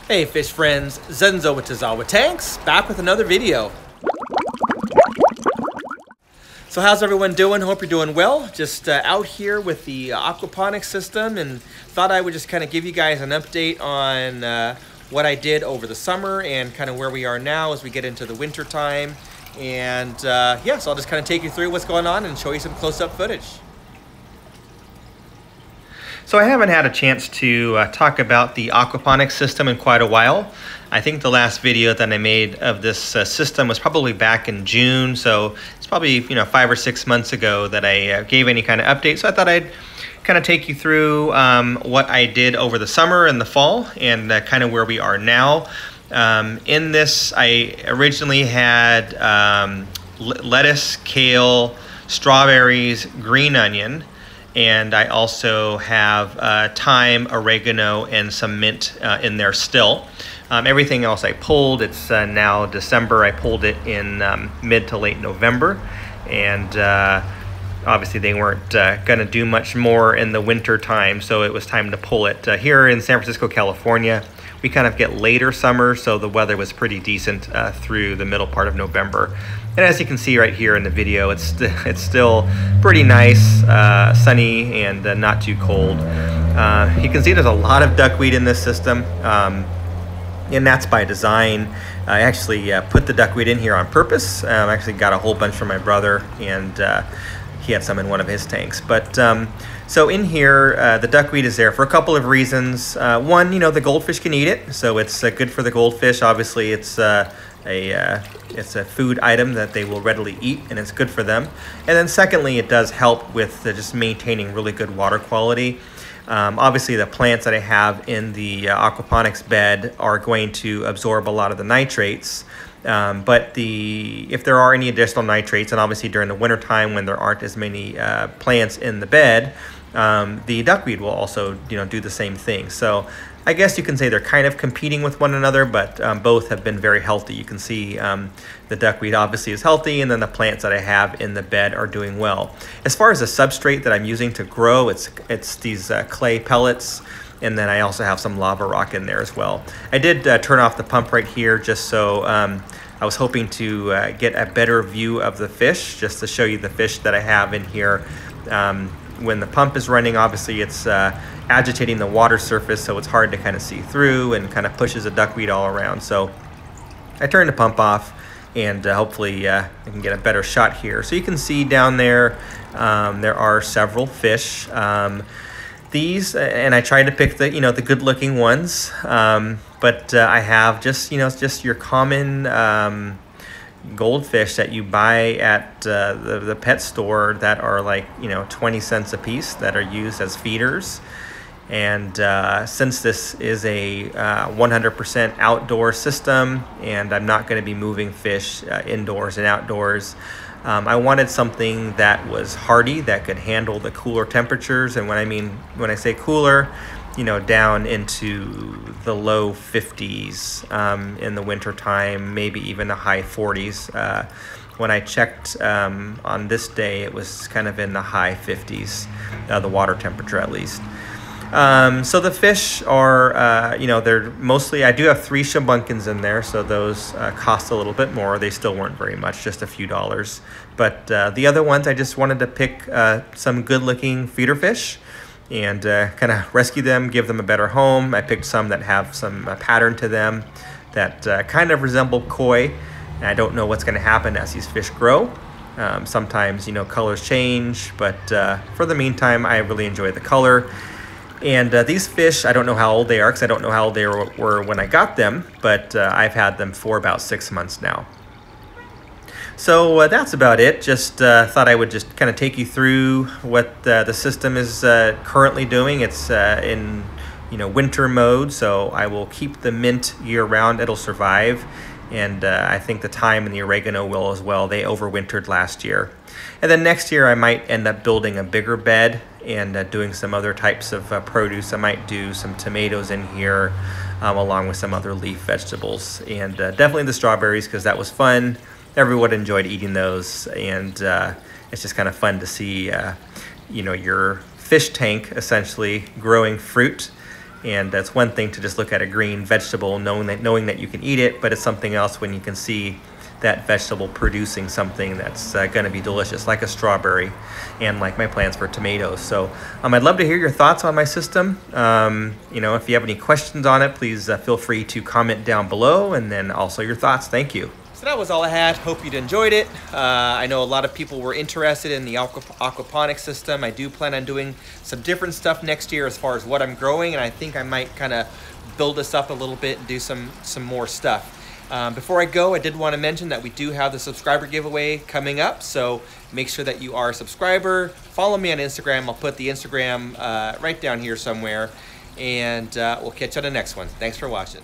Hey fish friends, Zenzo with Tazawa Tanks, back with another video. So how's everyone doing? Hope you're doing well. Just out here with the aquaponics system, and thought I would just kind of give you guys an update on what I did over the summer and kind of where we are now as we get into the winter time. And yeah, so I'll just kind of take you through what's going on and show you some close-up footage. So I haven't had a chance to talk about the aquaponics system in quite a while. I think the last video that I made of this system was probably back in June, so it's probably 5 or 6 months ago that I gave any kind of update. So I thought I'd kind of take you through what I did over the summer and the fall and kind of where we are now. In this, I originally had lettuce, kale, strawberries, green onion, and I also have thyme, oregano, and some mint in there still. Everything else I pulled. It's now December. I pulled it in mid to late November, and obviously they weren't going to do much more in the winter time, so it was time to pull it. Here in San Francisco, California, we kind of get later summer, so the weather was pretty decent through the middle part of November. And as you can see right here in the video, it's still pretty nice, sunny, and not too cold. You can see there's a lot of duckweed in this system, and that's by design. I actually put the duckweed in here on purpose. I actually got a whole bunch from my brother, and he had some in one of his tanks. But so in here, the duckweed is there for a couple of reasons. One, the goldfish can eat it, so it's good for the goldfish. Obviously, it's a food item that they will readily eat, and it's good for them. And then secondly, it does help with just maintaining really good water quality. Obviously, the plants that I have in the aquaponics bed are going to absorb a lot of the nitrates. But if there are any additional nitrates, and obviously during the winter time when there aren't as many plants in the bed, the duckweed will also do the same thing. So I guess you can say they're kind of competing with one another, but both have been very healthy. You can see the duckweed obviously is healthy, and then the plants that I have in the bed are doing well. As far as the substrate that I'm using to grow, it's these clay pellets, and then I also have some lava rock in there as well. I did turn off the pump right here just so I was hoping to get a better view of the fish, just to show you the fish that I have in here. When the pump is running, obviously it's agitating the water surface, so it's hard to kind of see through and kind of pushes the duckweed all around. So I turned the pump off, and hopefully I can get a better shot here. So you can see down there, there are several fish. These, and I tried to pick the the good-looking ones, but I have just just your common goldfish that you buy at the pet store that are like 20 cents a piece that are used as feeders. And since this is a 100% outdoor system, and I'm not going to be moving fish indoors and outdoors, I wanted something that was hardy, that could handle the cooler temperatures. And when I say cooler, down into the low 50s in the winter time, maybe even the high 40s. When I checked on this day, it was kind of in the high 50s, the water temperature at least. So the fish are, they're mostly, I do have 3 shambunkins in there, so those cost a little bit more. They still weren't very much, just a few dollars. But the other ones, I just wanted to pick some good-looking feeder fish and kind of rescue them, give them a better home. I picked some that have some pattern to them that kind of resemble koi. And I don't know what's going to happen as these fish grow. Sometimes, colors change, but for the meantime, I really enjoy the color. And these fish, I don't know how old they are, because I don't know how old they were when I got them, but I've had them for about 6 months now. So that's about it. Just thought I would just kind of take you through what the system is currently doing. It's in winter mode, so I will keep the mint year-round. It'll survive. And I think the thyme and the oregano will as well. They overwintered last year. And then next year I might end up building a bigger bed and doing some other types of produce. I might do some tomatoes in here along with some other leaf vegetables. And definitely the strawberries, because that was fun. Everyone enjoyed eating those, and it's just kind of fun to see your fish tank essentially growing fruit And that's one thing to just look at a green vegetable knowing that you can eat it, but it's something else when you can see that vegetable producing something that's going to be delicious, like a strawberry, and like my plans for tomatoes. So I'd love to hear your thoughts on my system. You know, if you have any questions on it, please feel free to comment down below, and then also your thoughts. Thank you. So that was all I had. Hope you'd enjoyed it. I know a lot of people were interested in the aquaponics system. I do plan on doing some different stuff next year as far as what I'm growing, and I think I might kind of build this up a little bit and do some more stuff. Before I go, I did want to mention that we do have the subscriber giveaway coming up, so make sure that you are a subscriber. Follow me on Instagram. I'll put the Instagram right down here somewhere, and we'll catch you on the next one. Thanks for watching.